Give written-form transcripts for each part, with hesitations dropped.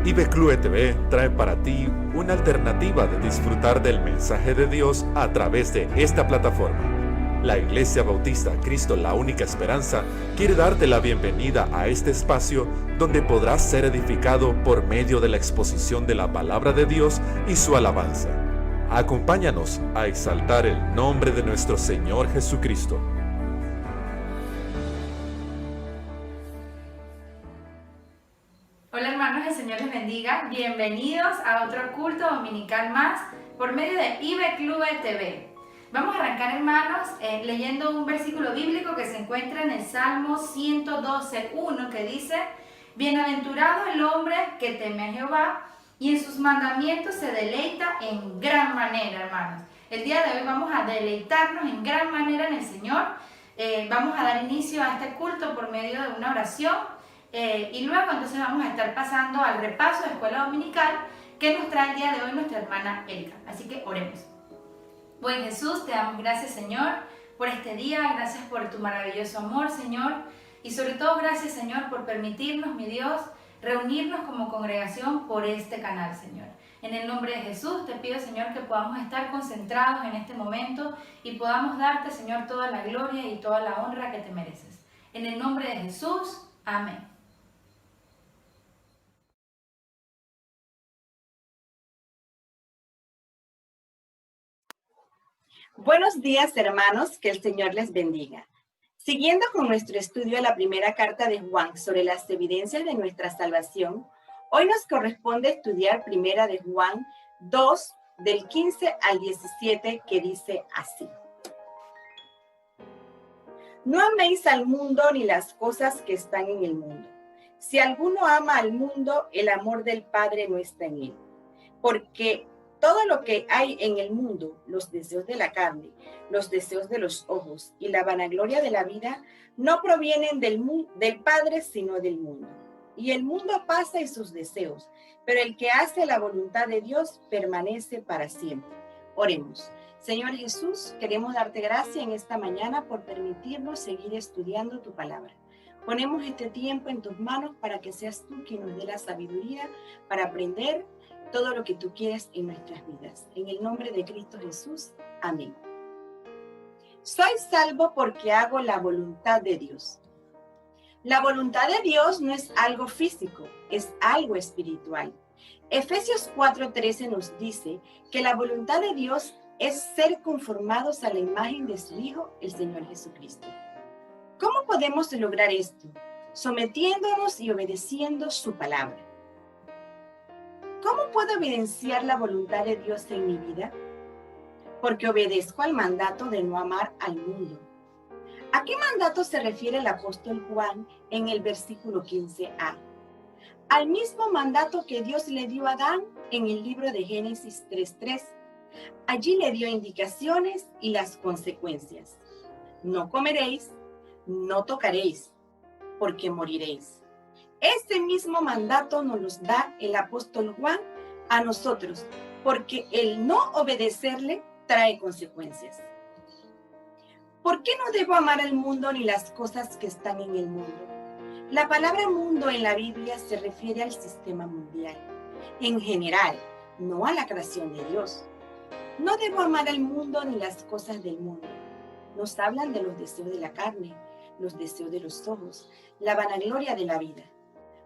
IBECLUE TV trae para ti una alternativa de disfrutar del mensaje de Dios a través de esta plataforma. La Iglesia Bautista Cristo la Única Esperanza quiere darte la bienvenida a este espacio donde podrás ser edificado por medio de la exposición de la palabra de Dios y su alabanza. Acompáñanos a exaltar el nombre de nuestro Señor Jesucristo. Hola hermanos, el Señor les bendiga. Bienvenidos a otro culto dominical más por medio de IBECLUE TV. Vamos a arrancar, hermanos, leyendo un versículo bíblico que se encuentra en el Salmo 112:1, que dice: Bienaventurado el hombre que teme a Jehová y en sus mandamientos se deleita en gran manera, hermanos. El día de hoy vamos a deleitarnos en gran manera en el Señor. Vamos a dar inicio a este culto por medio de una oración. Y luego entonces vamos a estar pasando al repaso de escuela dominical que nos trae el día de hoy nuestra hermana Erika. Así que oremos. Buen Jesús, te damos gracias, Señor, por este día. Gracias por tu maravilloso amor, Señor. Y sobre todo gracias, Señor, por permitirnos, mi Dios, reunirnos como congregación por este canal, Señor. En el nombre de Jesús te pido, Señor, que podamos estar concentrados en este momento y podamos darte, Señor, toda la gloria y toda la honra que te mereces. En el nombre de Jesús, amén. Buenos días, hermanos, que el Señor les bendiga. Siguiendo con nuestro estudio de la primera carta de Juan sobre las evidencias de nuestra salvación, hoy nos corresponde estudiar primera de Juan 2, del 15 al 17, que dice así: No améis al mundo ni las cosas que están en el mundo. Si alguno ama al mundo, el amor del Padre no está en él. Porque todo lo que hay en el mundo, los deseos de la carne, los deseos de los ojos y la vanagloria de la vida, no provienen del Padre, sino del mundo. Y el mundo pasa y sus deseos, pero el que hace la voluntad de Dios permanece para siempre. Oremos. Señor Jesús, queremos darte gracias en esta mañana por permitirnos seguir estudiando tu palabra. Ponemos este tiempo en tus manos para que seas tú quien nos dé la sabiduría para aprender todo lo que tú quieres en nuestras vidas. En el nombre de Cristo Jesús. Amén. Soy salvo porque hago la voluntad de Dios. La voluntad de Dios no es algo físico, es algo espiritual. Efesios 4:13 nos dice que la voluntad de Dios es ser conformados a la imagen de su Hijo, el Señor Jesucristo. ¿Cómo podemos lograr esto? Sometiéndonos y obedeciendo su palabra. ¿Cómo puedo evidenciar la voluntad de Dios en mi vida? Porque obedezco al mandato de no amar al mundo. ¿A qué mandato se refiere el apóstol Juan en el versículo 15a? Al mismo mandato que Dios le dio a Adán en el libro de Génesis 3:3. Allí le dio indicaciones y las consecuencias. No comeréis, no tocaréis, porque moriréis. Este mismo mandato nos los da el apóstol Juan a nosotros, porque el no obedecerle trae consecuencias. ¿Por qué no debo amar al mundo ni las cosas que están en el mundo? La palabra mundo en la Biblia se refiere al sistema mundial, en general, no a la creación de Dios. No debo amar al mundo ni las cosas del mundo. Nos hablan de los deseos de la carne, los deseos de los ojos, la vanagloria de la vida.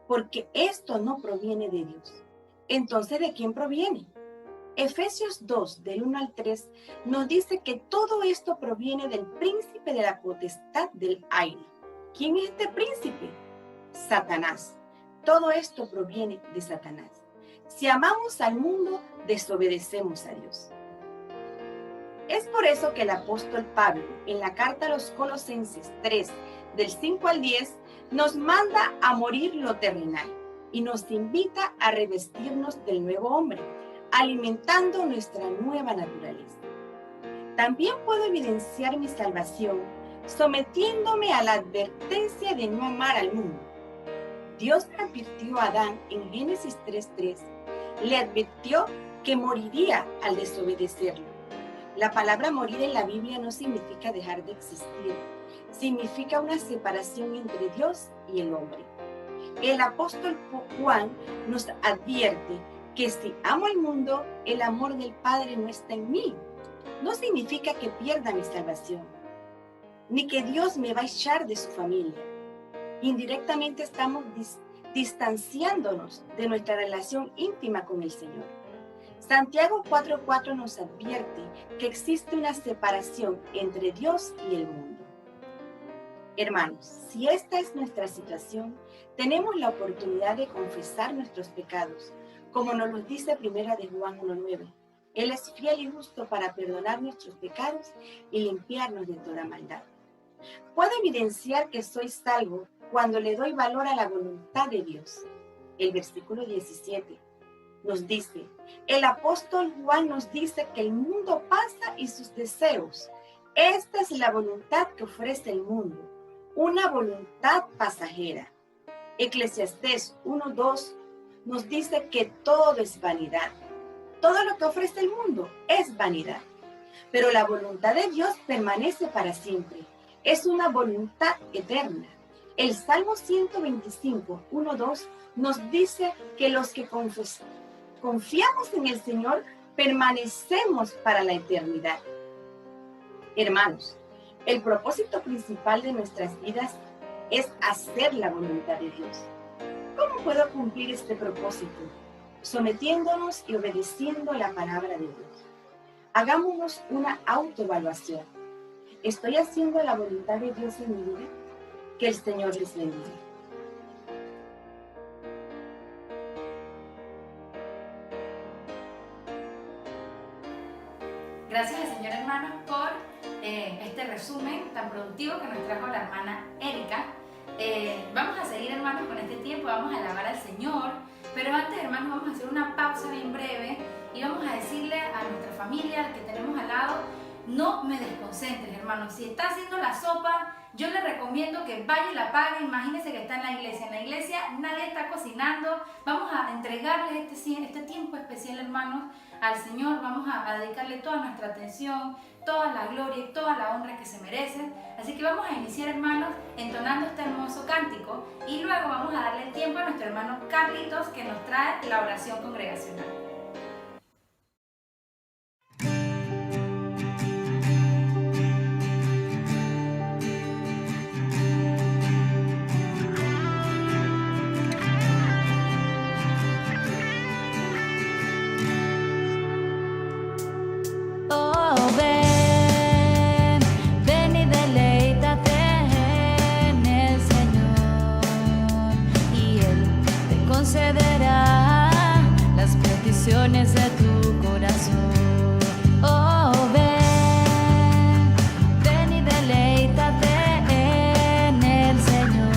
Porque esto no proviene de Dios. Entonces, ¿de quién proviene? Efesios 2, del 1 al 3, nos dice que todo esto proviene del príncipe de la potestad del aire. ¿Quién es este príncipe? Satanás. Todo esto proviene de Satanás. Si amamos al mundo, desobedecemos a Dios. Es por eso que el apóstol Pablo, en la carta a los Colosenses 3, del 5 al 10, nos manda a morir lo terrenal y nos invita a revestirnos del nuevo hombre, alimentando nuestra nueva naturaleza. También puedo evidenciar mi salvación sometiéndome a la advertencia de no amar al mundo. Dios advirtió a Adán en Génesis 3:3, le advirtió que moriría al desobedecerlo. La palabra morir en la Biblia no significa dejar de existir, significa una separación entre Dios y el hombre. El apóstol Juan nos advierte que si amo al mundo, el amor del Padre no está en mí. No significa que pierda mi salvación, ni que Dios me va a echar de su familia. Indirectamente estamos distanciándonos de nuestra relación íntima con el Señor. Santiago 4:4 nos advierte que existe una separación entre Dios y el mundo. Hermanos, si esta es nuestra situación, tenemos la oportunidad de confesar nuestros pecados, como nos lo dice 1 de Juan 1:9. Él es fiel y justo para perdonar nuestros pecados y limpiarnos de toda maldad. Puedo evidenciar que soy salvo cuando le doy valor a la voluntad de Dios. El versículo 17 nos dice, el apóstol Juan nos dice que el mundo pasa y sus deseos. Esta es la voluntad que ofrece el mundo, una voluntad pasajera. Eclesiastés 1:2 nos dice que todo es vanidad. Todo lo que ofrece el mundo es vanidad. Pero la voluntad de Dios permanece para siempre. Es una voluntad eterna. El Salmo 125:1-2 nos dice que los que confiamos en el Señor permanecemos para la eternidad. Hermanos, el propósito principal de nuestras vidas es hacer la voluntad de Dios. ¿Cómo puedo cumplir este propósito? Sometiéndonos y obedeciendo la palabra de Dios. Hagámonos una autoevaluación. ¿Estoy haciendo la voluntad de Dios en mi vida? Que el Señor les bendiga. Gracias al Señor, hermanos, por este resumen tan productivo que nos trajo la hermana Erika. Vamos a seguir, hermanos, con este tiempo, vamos a alabar al Señor, pero antes, hermanos, vamos a hacer una pausa bien breve y vamos a decirle a nuestra familia, al que tenemos al lado, no me desconcentres, hermanos. Si está haciendo la sopa, yo le recomiendo que vaya y la apague. Imagínense que está en la iglesia. En la iglesia nadie está cocinando. Vamos a entregarle este tiempo especial, hermanos, al Señor. Vamos a dedicarle toda nuestra atención, toda la gloria y toda la honra que se merece. Así que vamos a iniciar, hermanos, entonando este hermoso cántico y luego vamos a darle el tiempo a nuestro hermano Carlitos, que nos trae la oración congregacional. Concederá las peticiones de tu corazón. Oh, ven y deleítate en el Señor,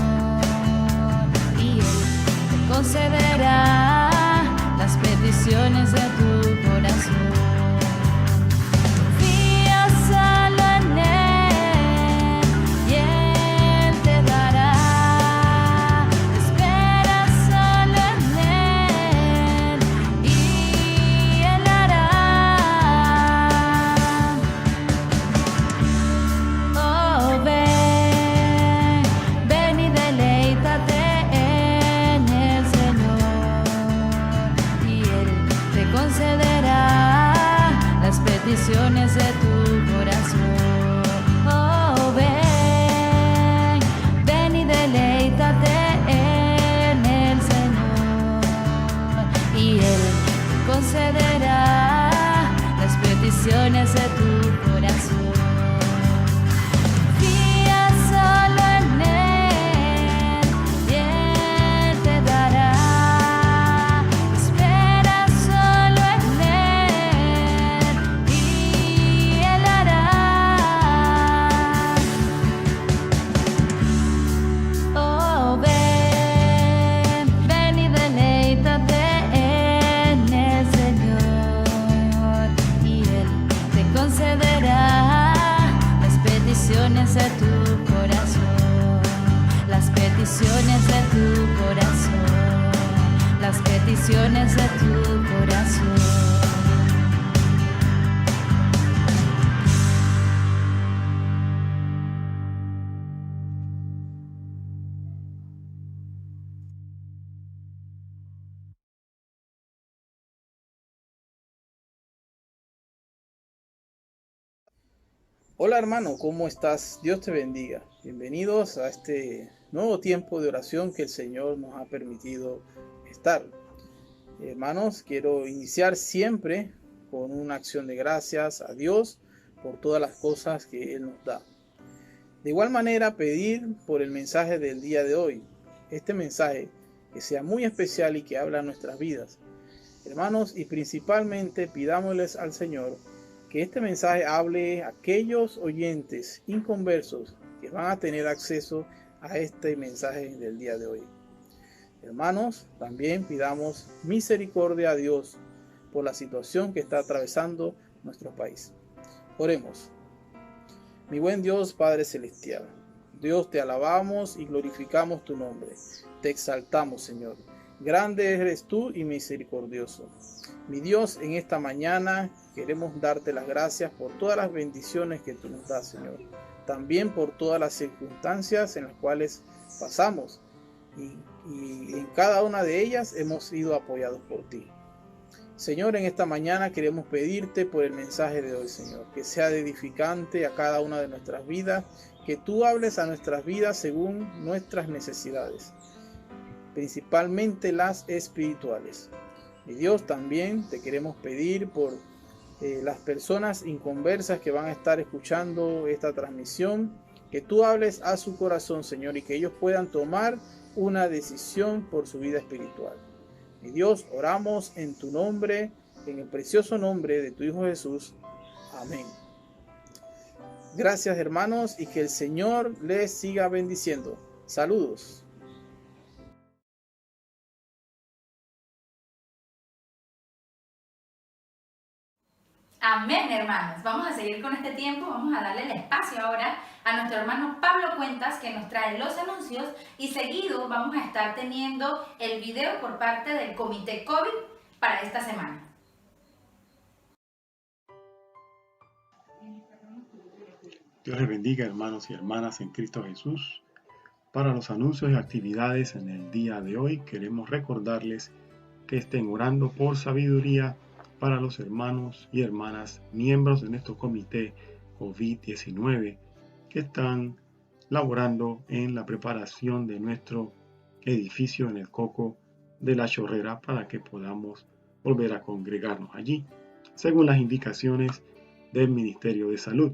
y Él te concederá las peticiones de tu corazón. Confía solo en Él y Él te dará. Peticiones de tu corazón. Oh, ven y deleítate en el Señor, y Él te concederá las peticiones de tu corazón. Confía solo en Él y Él te dará. Espera solo en Él y Él hará. Oh, ven y deleítate en el Señor, y Él te concederá las peticiones de tu corazón, las peticiones de tu corazón, las peticiones de tu corazón. Hola hermano, ¿cómo estás? Dios te bendiga. Bienvenidos a este nuevo tiempo de oración que el Señor nos ha permitido estar. Hermanos, quiero iniciar siempre con una acción de gracias a Dios por todas las cosas que Él nos da. De igual manera, pedir por el mensaje del día de hoy. Este mensaje que sea muy especial y que habla a nuestras vidas. Hermanos, y principalmente pidámosles al Señor que este mensaje hable a aquellos oyentes inconversos que van a tener acceso a este mensaje del día de hoy. Hermanos, también pidamos misericordia a Dios por la situación que está atravesando nuestro país. Oremos. Mi buen Dios, Padre Celestial, Dios, te alabamos y glorificamos tu nombre. Te exaltamos, Señor. Grande eres tú y misericordioso. Mi Dios, en esta mañana queremos darte las gracias por todas las bendiciones que tú nos das, Señor. También por todas las circunstancias en las cuales pasamos. Y en cada una de ellas hemos sido apoyados por ti. Señor, en esta mañana queremos pedirte por el mensaje de hoy, Señor, que sea edificante a cada una de nuestras vidas, que tú hables a nuestras vidas según nuestras necesidades, principalmente las espirituales. Mi Dios, también te queremos pedir por las personas inconversas que van a estar escuchando esta transmisión, que tú hables a su corazón, Señor, y que ellos puedan tomar una decisión por su vida espiritual. Mi Dios, oramos en tu nombre, en el precioso nombre de tu Hijo Jesús. Amén. Gracias, hermanos, y que el Señor les siga bendiciendo. Saludos. Amén, hermanos. Vamos a seguir con este tiempo. Vamos a darle el espacio ahora a nuestro hermano Pablo Cuentas, que nos trae los anuncios, y seguido vamos a estar teniendo el video por parte del Comité COVID para esta semana. Dios les bendiga, hermanos y hermanas en Cristo Jesús. Para los anuncios y actividades en el día de hoy, queremos recordarles que estén orando por sabiduría para los hermanos y hermanas miembros de nuestro comité COVID-19 que están laborando en la preparación de nuestro edificio en el Coco de la Chorrera para que podamos volver a congregarnos allí, según las indicaciones del Ministerio de Salud.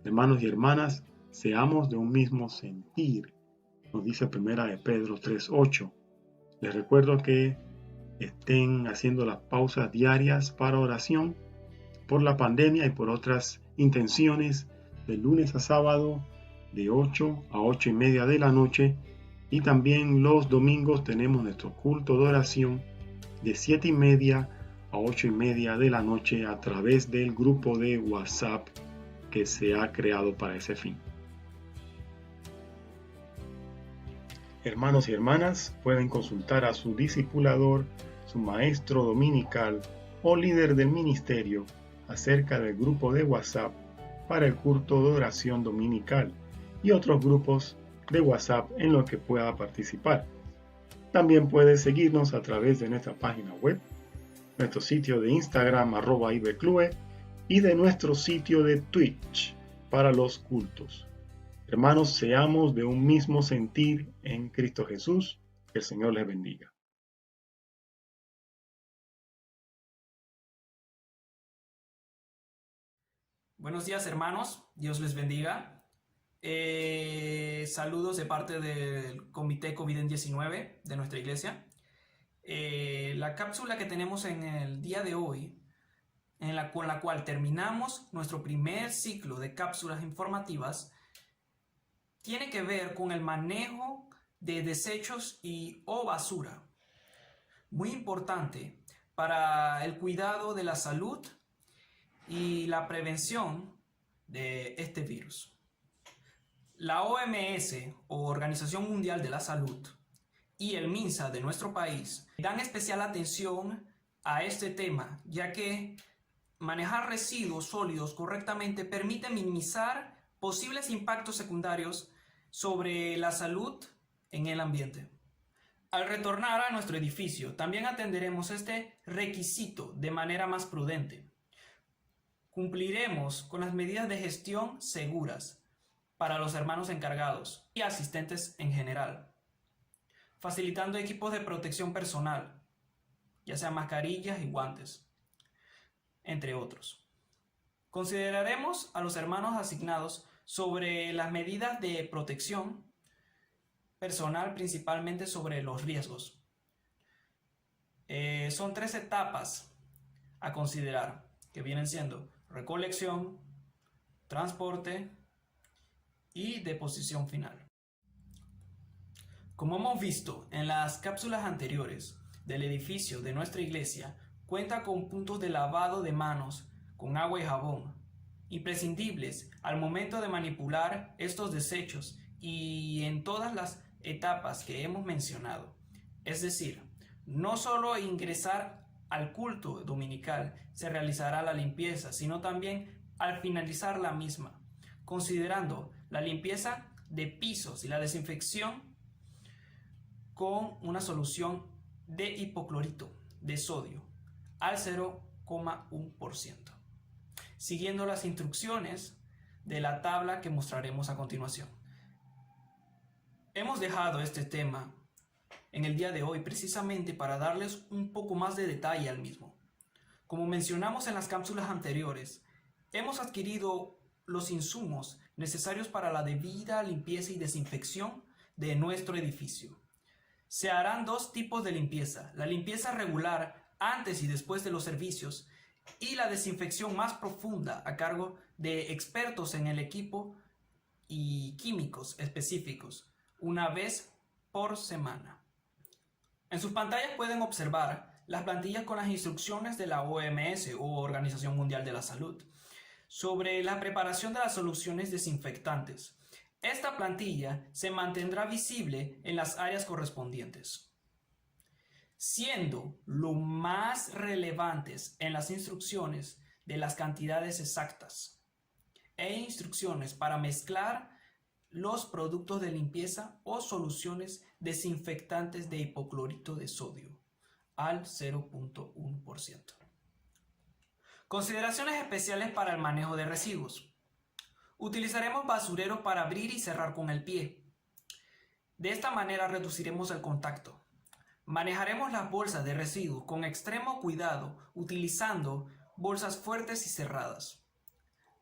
Hermanos y hermanas, seamos de un mismo sentir, nos dice 1 de Pedro 3:8. Les recuerdo que estén haciendo las pausas diarias para oración por la pandemia y por otras intenciones de lunes a sábado de 8 a 8:30 de la noche, y también los domingos tenemos nuestro culto de oración de 7:30 a 8:30 de la noche a través del grupo de WhatsApp que se ha creado para ese fin. Hermanos y hermanas, pueden consultar a su discipulador, su maestro dominical o líder del ministerio acerca del grupo de WhatsApp para el culto de oración dominical y otros grupos de WhatsApp en los que pueda participar. También puede seguirnos a través de nuestra página web, nuestro sitio de Instagram @ibclue y de nuestro sitio de Twitch para los cultos. Hermanos, seamos de un mismo sentir en Cristo Jesús. Que el Señor les bendiga. Buenos días, hermanos. Dios les bendiga. Saludos de parte del Comité COVID-19 de nuestra iglesia. La cápsula que tenemos en el día de hoy, con la cual terminamos nuestro primer ciclo de cápsulas informativas, tiene que ver con el manejo de desechos o basura. Muy importante para el cuidado de la salud y la prevención de este virus. La OMS, o Organización Mundial de la Salud, y el MINSA de nuestro país dan especial atención a este tema, ya que manejar residuos sólidos correctamente permite minimizar posibles impactos secundarios sobre la salud en el ambiente. Al retornar a nuestro edificio, también atenderemos este requisito de manera más prudente. cumpliremos con las medidas de gestión seguras para los hermanos encargados y asistentes en general, facilitando equipos de protección personal, ya sea mascarillas y guantes, entre otros. Consideraremos a los hermanos asignados sobre las medidas de protección personal, principalmente sobre los riesgos. Son 3 etapas a considerar, que vienen siendo recolección, transporte y deposición final. Como hemos visto en las cápsulas anteriores, del edificio de nuestra iglesia cuenta con puntos de lavado de manos con agua y jabón, imprescindibles al momento de manipular estos desechos y en todas las etapas que hemos mencionado. Es decir, no solo ingresar al culto dominical se realizará la limpieza, sino también al finalizar la misma, considerando la limpieza de pisos y la desinfección con una solución de hipoclorito de sodio al 0,1%, siguiendo las instrucciones de la tabla que mostraremos a continuación. Hemos dejado este tema en el día de hoy precisamente para darles un poco más de detalle al mismo. Como mencionamos en las cápsulas anteriores, hemos adquirido los insumos necesarios para la debida limpieza y desinfección de nuestro edificio. Se harán 2 tipos de limpieza: la limpieza regular antes y después de los servicios y la desinfección más profunda a cargo de expertos en el equipo y químicos específicos, una vez por semana. En sus pantallas pueden observar las plantillas con las instrucciones de la OMS o Organización Mundial de la Salud sobre la preparación de las soluciones desinfectantes. Esta plantilla se mantendrá visible en las áreas correspondientes, siendo lo más relevantes en las instrucciones de las cantidades exactas e instrucciones para mezclar los productos de limpieza o soluciones desinfectantes de hipoclorito de sodio al 0,1%. Consideraciones especiales para el manejo de residuos. Utilizaremos basureros para abrir y cerrar con el pie. De esta manera reduciremos el contacto. Manejaremos las bolsas de residuos con extremo cuidado utilizando bolsas fuertes y cerradas,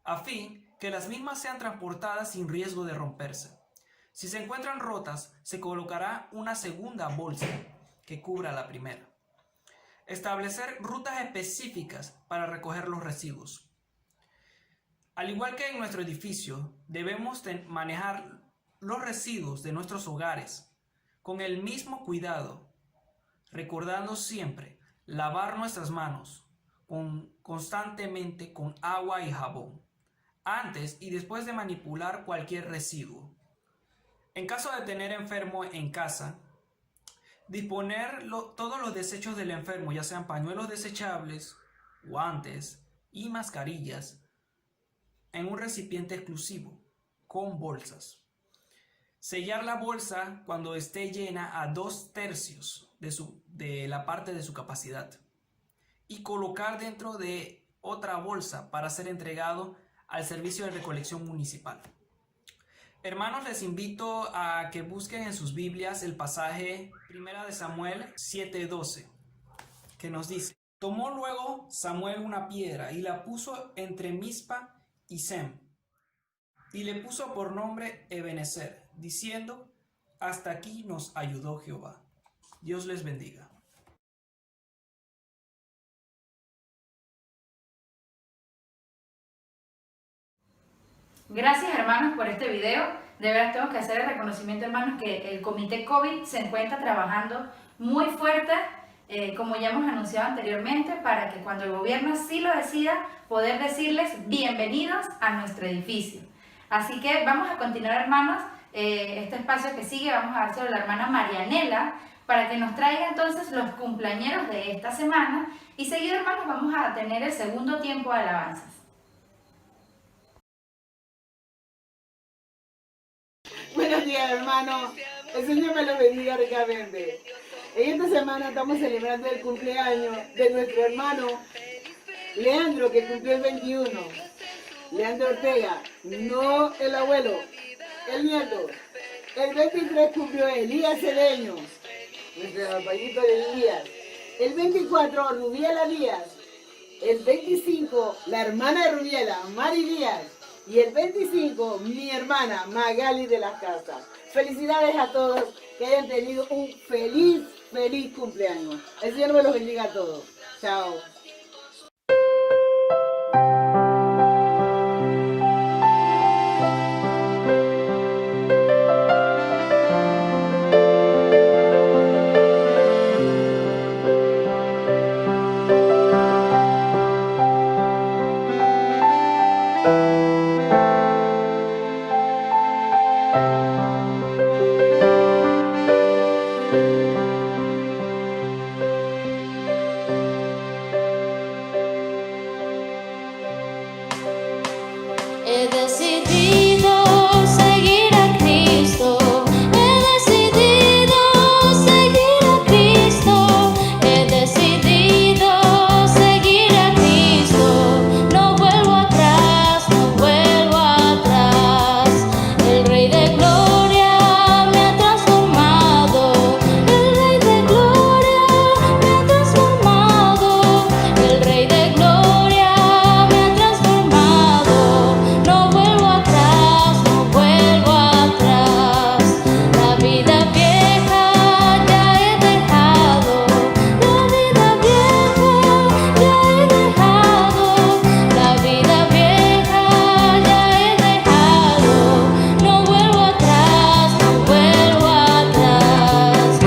a fin que las mismas sean transportadas sin riesgo de romperse. Si se encuentran rotas, se colocará una segunda bolsa que cubra la primera. Establecer rutas específicas para recoger los residuos. Al igual que en nuestro edificio, debemos manejar los residuos de nuestros hogares con el mismo cuidado, recordando siempre lavar nuestras manos constantemente con agua y jabón, antes y después de manipular cualquier residuo. En caso de tener enfermo en casa, disponer todos los desechos del enfermo, ya sean pañuelos desechables, guantes y mascarillas, en un recipiente exclusivo con bolsas. Sellar la bolsa cuando esté llena a 2/3 de la parte de su capacidad y colocar dentro de otra bolsa para ser entregado al servicio de recolección municipal. Hermanos, les invito a que busquen en sus Biblias el pasaje 1 de Samuel 7:12, que nos dice: tomó luego Samuel una piedra y la puso entre Mizpa y Sem, y le puso por nombre Ebenezer, diciendo: hasta aquí nos ayudó Jehová. Dios les bendiga. Gracias, hermanos, por este video. De verdad tengo que hacer el reconocimiento, hermanos, que el comité COVID se encuentra trabajando muy fuerte, como ya hemos anunciado anteriormente, para que cuando el gobierno sí lo decida, poder decirles bienvenidos a nuestro edificio. Así que vamos a continuar, hermanos, este espacio que sigue, vamos a dárselo a la hermana Marianela, para que nos traiga entonces los cumpleañeros de esta semana, y seguido, hermanos, vamos a tener el segundo tiempo de alabanzas. Buenos días, hermano. El Señor me lo bendiga ricamente. En esta semana estamos celebrando el cumpleaños de nuestro hermano Leandro, que cumplió el 21. Leandro Ortega, no el abuelo, el nieto. El 23 cumplió Elías Cedeño, nuestro papayito de Elías. El 24, Rubiela Díaz. El 25, la hermana de Rubiela, Mari Díaz. Y el 25, mi hermana, Magali de las Casas. Felicidades a todos, que hayan tenido un feliz cumpleaños. El Señor me los bendiga a todos. Chao. He decidido seguir a Cristo, he decidido seguir a Cristo, he decidido seguir a Cristo, no vuelvo atrás, no vuelvo atrás. El Rey de Gloria me ha transformado, el Rey de Gloria me ha transformado, el Rey de Gloria me ha transformado. No vuelvo atrás, no vuelvo atrás. La vida vieja ya he dejado, la vida vieja ya he dejado, la vida vieja ya he dejado. No vuelvo atrás, no vuelvo atrás.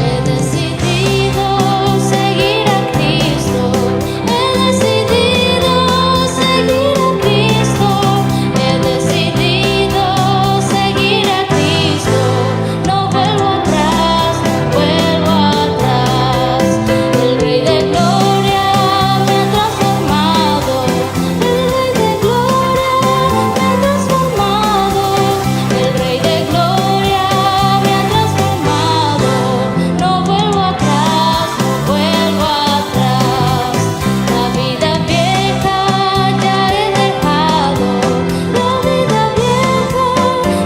He decidido seguir a Cristo, he decidido seguir a Cristo, he decidido seguir a Cristo, no vuelvo atrás, no vuelvo atrás. El Rey de Gloria me ha transformado, el Rey de Gloria me ha transformado, el Rey de Gloria me ha transformado. No vuelvo atrás, no vuelvo atrás. La vida vieja ya he dejado, la vida vieja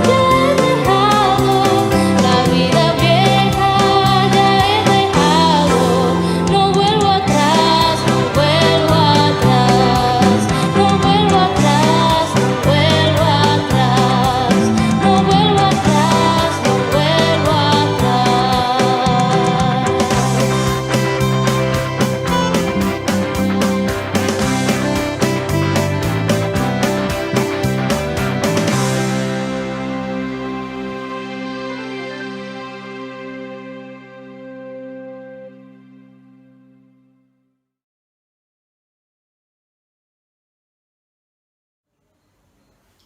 ya he dejado, la vida vieja ya he dejado. No vuelvo atrás, no vuelvo atrás, no vuelvo atrás, no vuelvo atrás, no vuelvo atrás, no vuelvo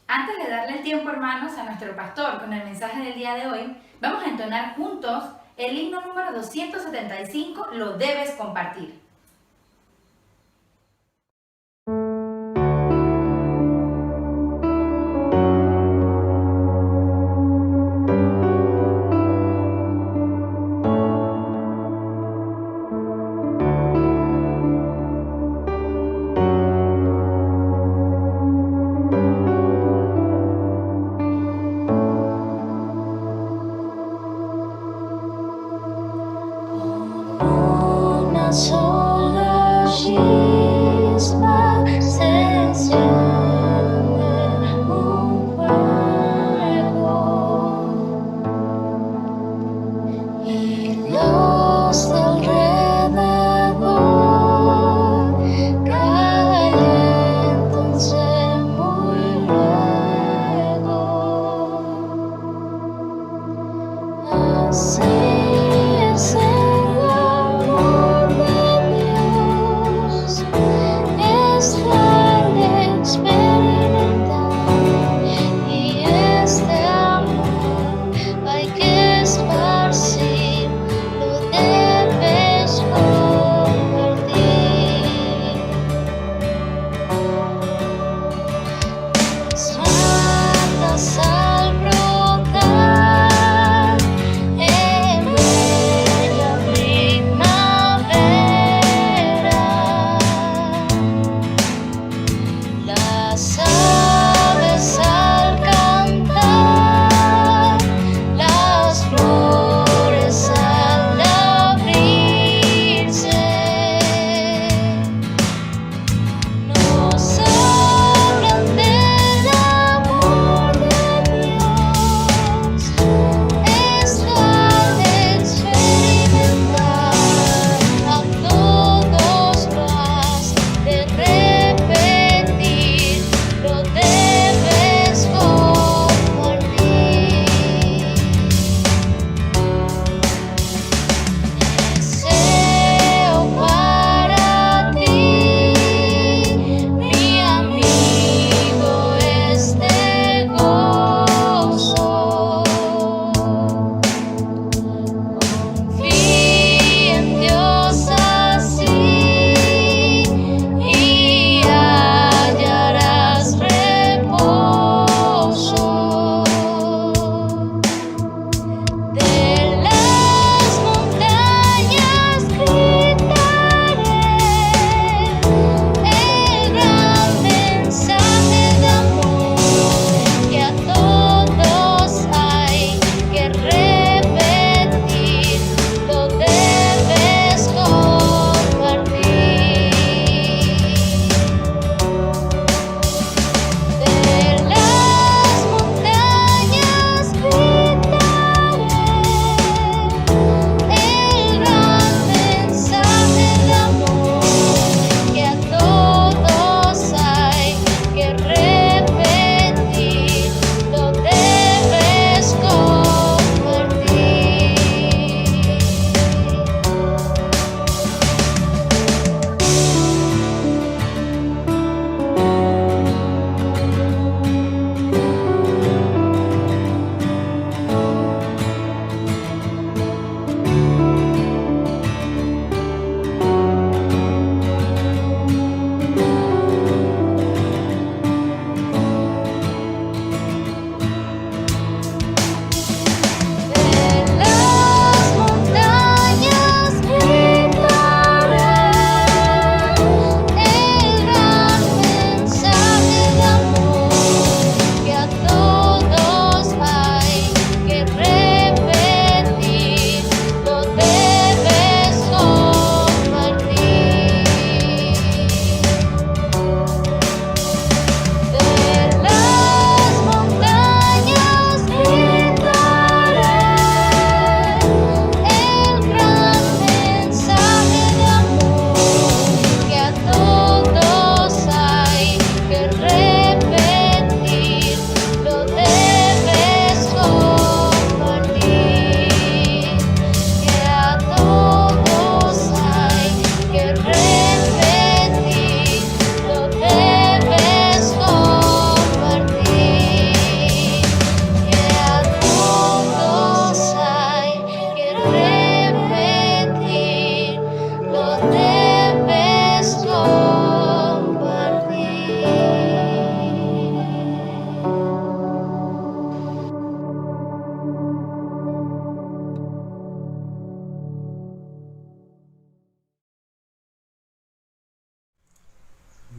Antes de darle el tiempo, hermanos, a nuestro pastor con el mensaje del día de hoy, vamos a entonar juntos el himno número 275, Lo debes compartir. una sola chispa se enciende un fuego y los de alrededor caliéntanse muy luego. Así es el amor de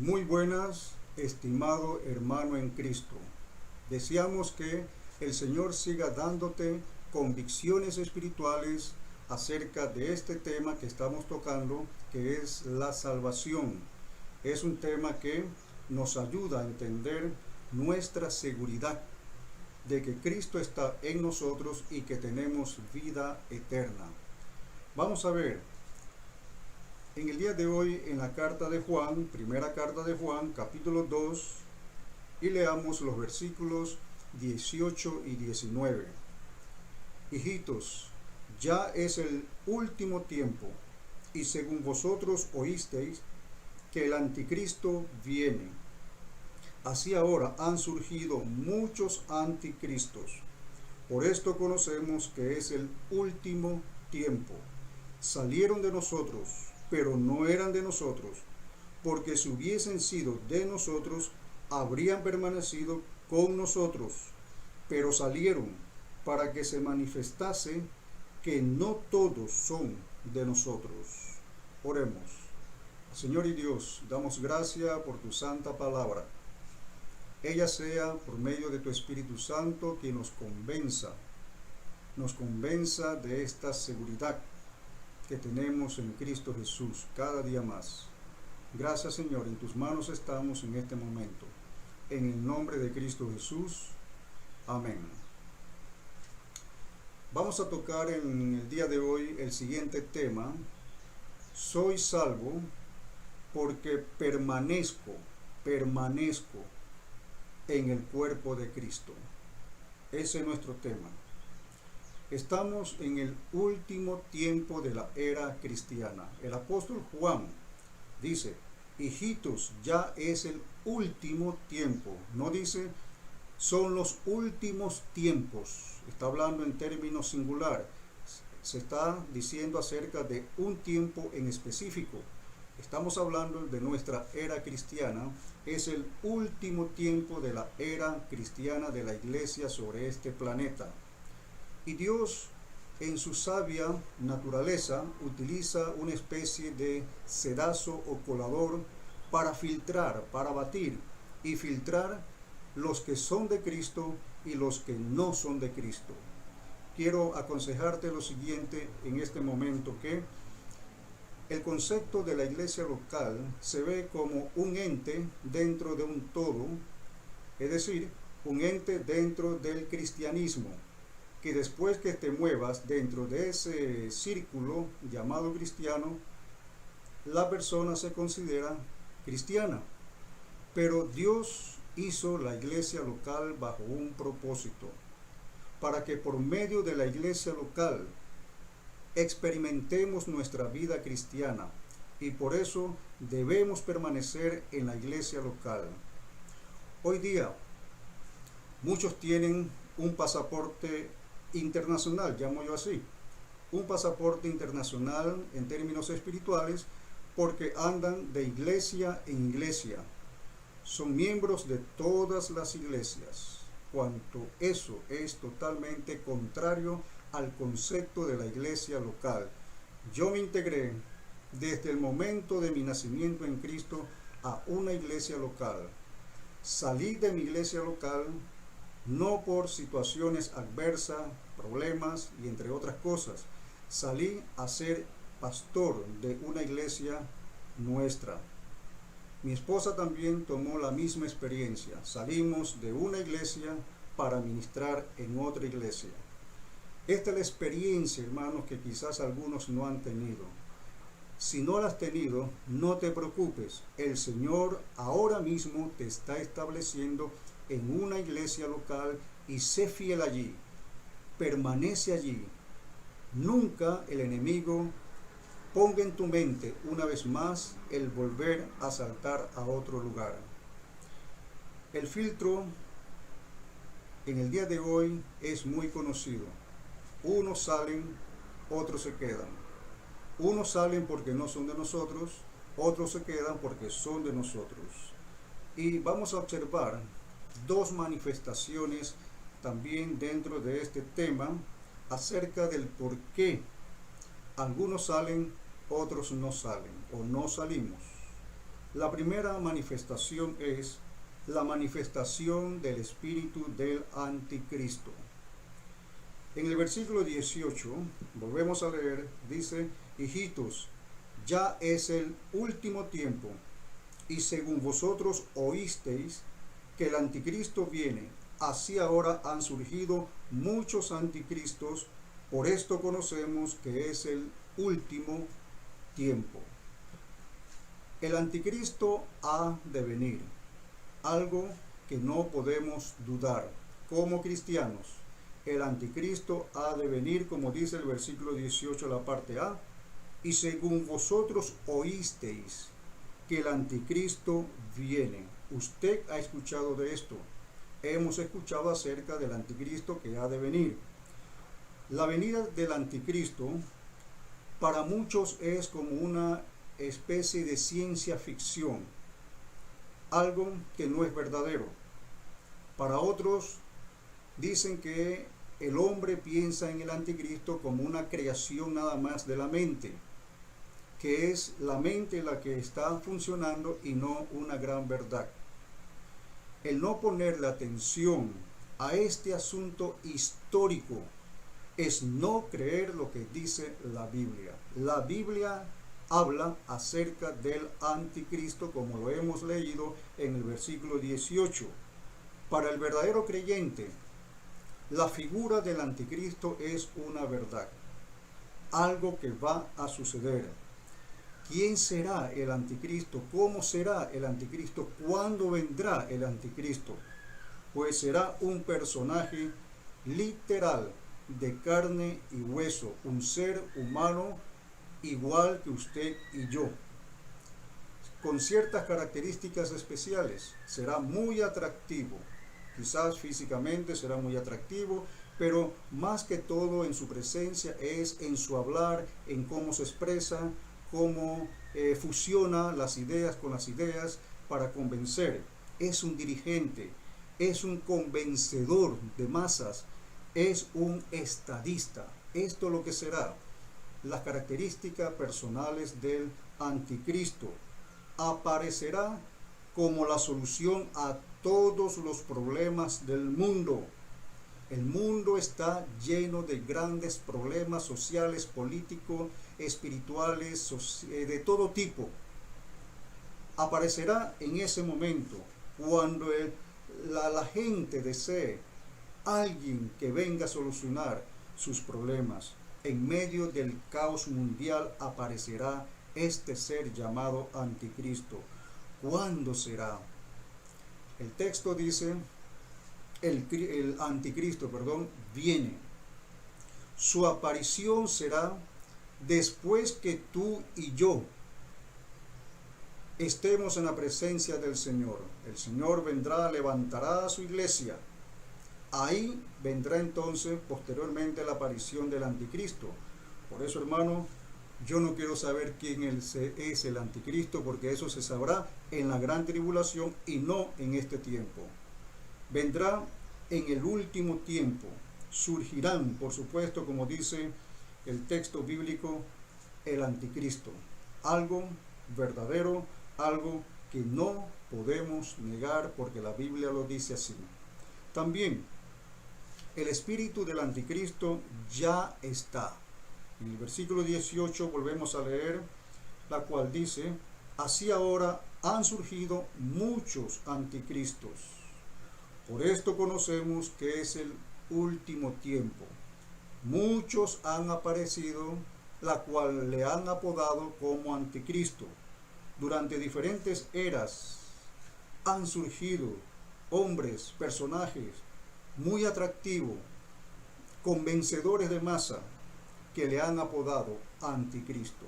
Muy buenas, estimado hermano en Cristo. Deseamos que el Señor siga dándote convicciones espirituales acerca de este tema que estamos tocando, que es la salvación. Es un tema que nos ayuda a entender nuestra seguridad de que Cristo está en nosotros y que tenemos vida eterna. Vamos a ver en el día de hoy en la carta de Juan, primera carta de Juan, capítulo 2, y leamos los versículos 18 y 19. Hijitos, ya es el último tiempo, y según vosotros oísteis que el anticristo viene. Así ahora han surgido muchos anticristos. Por esto conocemos que es el último tiempo. Salieron de nosotros, pero no eran de nosotros, porque si hubiesen sido de nosotros, habrían permanecido con nosotros, pero salieron para que se manifestase que no todos son de nosotros. Oremos. Señor y Dios, damos gracias por tu santa palabra. Ella sea por medio de tu Espíritu Santo que nos convenza de esta seguridad que tenemos en Cristo Jesús cada día más. Gracias, Señor, en tus manos estamos en este momento. En el nombre de Cristo Jesús. Amén. Vamos a tocar en el día de hoy el siguiente tema. Soy salvo porque permanezco en el cuerpo de Cristo. Ese es nuestro tema. Estamos en el último tiempo de la era cristiana. El apóstol Juan dice, hijitos, ya es el último tiempo. No dice, son los últimos tiempos. Está hablando en términos singular. Se está diciendo acerca de un tiempo en específico. Estamos hablando de nuestra era cristiana. Es el último tiempo de la era cristiana de la iglesia sobre este planeta. Y Dios, en su sabia naturaleza, utiliza una especie de sedazo o colador para filtrar, para batir y filtrar los que son de Cristo y los que no son de Cristo. Quiero aconsejarte lo siguiente en este momento, que el concepto de la iglesia local se ve como un ente dentro de un todo, es decir, un ente dentro del cristianismo, que después que te muevas dentro de ese círculo llamado cristiano, la persona se considera cristiana. Pero Dios hizo la iglesia local bajo un propósito, para que por medio de la iglesia local experimentemos nuestra vida cristiana, y por eso debemos permanecer en la iglesia local. Hoy día muchos tienen un pasaporte internacional, llamo yo así, un pasaporte internacional en términos espirituales, porque andan de iglesia en iglesia, son miembros de todas las iglesias, cuanto eso es totalmente contrario al concepto de la iglesia local. Yo me integré desde el momento de mi nacimiento en Cristo a una iglesia local. Salí de mi iglesia local no por situaciones adversas, problemas y entre otras cosas. Salí a ser pastor de una iglesia nuestra. Mi esposa también tomó la misma experiencia. Salimos de una iglesia para ministrar en otra iglesia. Esta es la experiencia, hermanos, que quizás algunos no han tenido. Si no la has tenido, no te preocupes. El Señor ahora mismo te está estableciendo en una iglesia local y sé fiel allí. Permanece allí. Nunca el enemigo ponga en tu mente una vez más el volver a saltar a otro lugar. El filtro en el día de hoy es muy conocido. Unos salen, otros se quedan. Unos salen porque no son de nosotros, otros se quedan porque son de nosotros. Y vamos a observar dos manifestaciones también dentro de este tema acerca del por qué algunos salen, otros no salen o no salimos. La primera manifestación es la manifestación del espíritu del anticristo. En el versículo 18, volvemos a leer, dice: hijitos, ya es el último tiempo, y según vosotros oísteis que el anticristo viene, así ahora han surgido muchos anticristos, por esto conocemos que es el último tiempo. El anticristo ha de venir, algo que no podemos dudar como cristianos. El anticristo ha de venir, como dice el versículo 18, la parte A, y según vosotros oísteis que el anticristo viene. Usted ha escuchado de esto. Hemos escuchado acerca del anticristo que ha de venir. La venida del anticristo para muchos es como una especie de ciencia ficción, algo que no es verdadero. Para otros dicen que el hombre piensa en el anticristo como una creación nada más de la mente, que es la mente la que está funcionando y no una gran verdad. El no ponerle atención a este asunto histórico es no creer lo que dice la Biblia. La Biblia habla acerca del anticristo, como lo hemos leído en el versículo 18. Para el verdadero creyente, la figura del anticristo es una verdad, algo que va a suceder. ¿Quién será el anticristo? ¿Cómo será el anticristo? ¿Cuándo vendrá el anticristo? Pues será un personaje literal, de carne y hueso, un ser humano igual que usted y yo, con ciertas características especiales. Será muy atractivo, quizás físicamente será muy atractivo, pero más que todo en su presencia es en su hablar, en cómo se expresa, cómo fusiona las ideas con las ideas para convencer. Es un dirigente, es un convencedor de masas, es un estadista. Esto es lo que será. Las características personales del anticristo. Aparecerá como la solución a todos los problemas del mundo. El mundo está lleno de grandes problemas sociales, políticos, espirituales, de todo tipo. Aparecerá en ese momento, cuando la gente desee alguien que venga a solucionar sus problemas. En medio del caos mundial aparecerá este ser llamado anticristo. ¿Cuándo será? El texto dice, el anticristo, viene. Su aparición será después que tú y yo estemos en la presencia del Señor. El Señor vendrá, levantará a su iglesia. Ahí vendrá entonces posteriormente la aparición del anticristo. Por eso, hermano, yo no quiero saber quién es el anticristo, porque eso se sabrá en la gran tribulación y no en este tiempo. Vendrá en el último tiempo. Surgirán, por supuesto, como dice el texto bíblico, el anticristo. Algo verdadero, algo que no podemos negar, porque la Biblia lo dice así. También el espíritu del anticristo ya está. En el versículo 18 volvemos a leer, la cual dice: así ahora han surgido muchos anticristos. Por esto conocemos que es el último tiempo. Muchos han aparecido, la cual le han apodado como anticristo. Durante diferentes eras han surgido hombres, personajes muy atractivos, convencedores de masa, que le han apodado anticristo,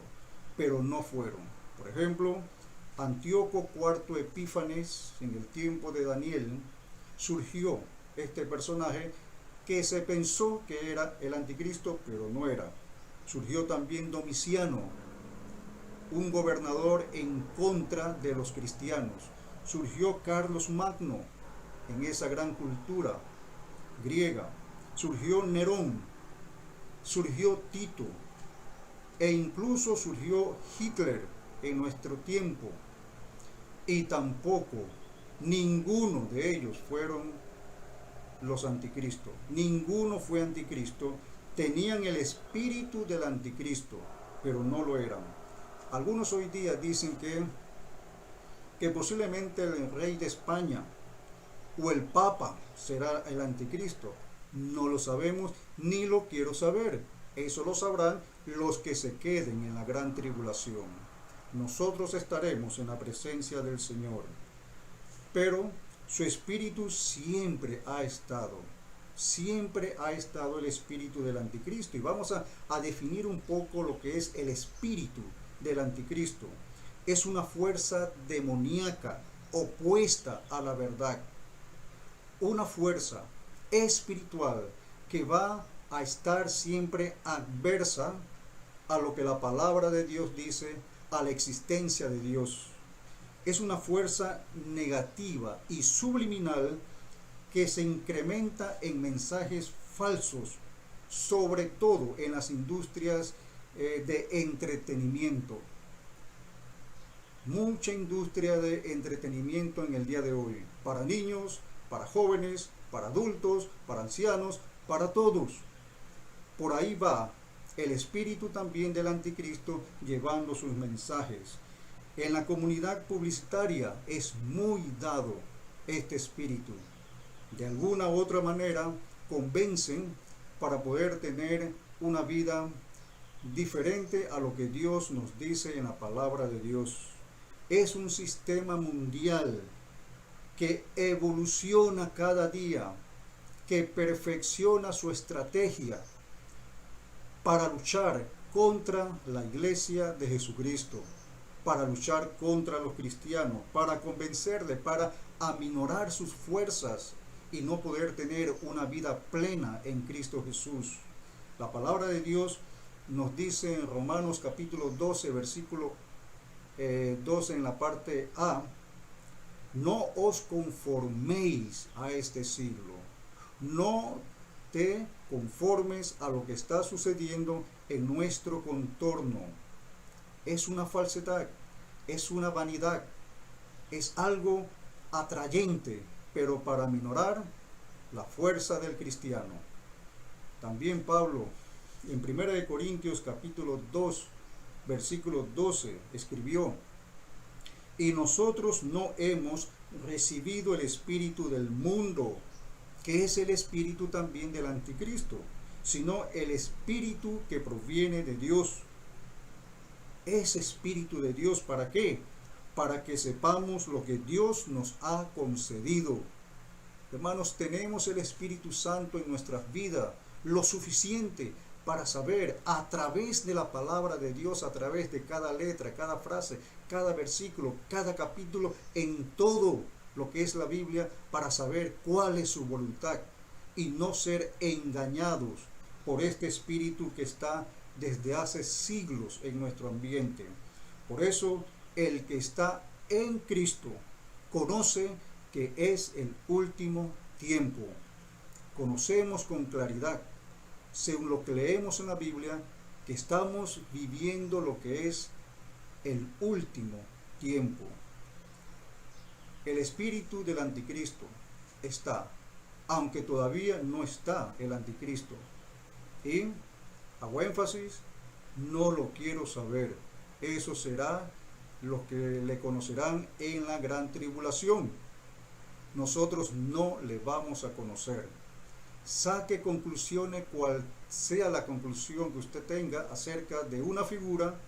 pero no fueron. Por ejemplo, Antíoco IV Epífanes, en el tiempo de Daniel, surgió este personaje que se pensó que era el anticristo, pero no era. Surgió también Domiciano, un gobernador en contra de los cristianos. Surgió Carlos Magno en esa gran cultura griega. Surgió Nerón, surgió Tito, e incluso surgió Hitler en nuestro tiempo. y tampoco ninguno de ellos fueron los anticristos. Ninguno fue anticristo. Tenían el espíritu del anticristo, pero no lo eran. Algunos hoy día dicen que posiblemente el rey de España o el papa será el anticristo. No lo sabemos ni lo quiero saber. Eso lo sabrán los que se queden en la gran tribulación. Nosotros estaremos en la presencia del Señor, pero su espíritu siempre ha estado el espíritu del anticristo. Y vamos a definir un poco lo que es el espíritu del anticristo. Es una fuerza demoníaca opuesta a la verdad, una fuerza espiritual que va a estar siempre adversa a lo que la palabra de Dios dice, a la existencia de Dios. Es una fuerza negativa y subliminal que se incrementa en mensajes falsos, sobre todo en las industrias de entretenimiento. Mucha industria de entretenimiento en el día de hoy, para niños, para jóvenes, para adultos, para ancianos, para todos. Por ahí va el espíritu también del anticristo llevando sus mensajes. En la comunidad publicitaria es muy dado este espíritu. De alguna u otra manera convencen para poder tener una vida diferente a lo que Dios nos dice en la palabra de Dios. Es un sistema mundial que evoluciona cada día, que perfecciona su estrategia para luchar contra la iglesia de Jesucristo, para luchar contra los cristianos, para convencerles, para aminorar sus fuerzas y no poder tener una vida plena en Cristo Jesús. La palabra de Dios nos dice en Romanos capítulo 12, versículo 12 en la parte A: no os conforméis a este siglo, no te conformes a lo que está sucediendo en nuestro contorno. Es una falsedad, es una vanidad, es algo atrayente, pero para minorar la fuerza del cristiano. También Pablo, en 1 Corintios capítulo 2, versículo 12, escribió: y nosotros no hemos recibido el espíritu del mundo, que es el espíritu también del anticristo, sino el espíritu que proviene de Dios. Ese espíritu de Dios, ¿para qué? Para que sepamos lo que Dios nos ha concedido. Hermanos, tenemos el Espíritu Santo en nuestras vidas, lo suficiente para saber a través de la palabra de Dios, a través de cada letra, cada frase, cada versículo, cada capítulo, en todo lo que es la Biblia, para saber cuál es su voluntad y no ser engañados por este espíritu que está desde hace siglos en nuestro ambiente. Por eso, el que está en Cristo conoce que es el último tiempo. Conocemos con claridad, según lo que leemos en la Biblia, que estamos viviendo lo que es el último tiempo. El espíritu del anticristo está, aunque todavía no está el anticristo. Y, hago énfasis, no lo quiero saber. Eso será lo que le conocerán en la gran tribulación. Nosotros no le vamos a conocer. Saque conclusiones, cual sea la conclusión que usted tenga acerca de una figura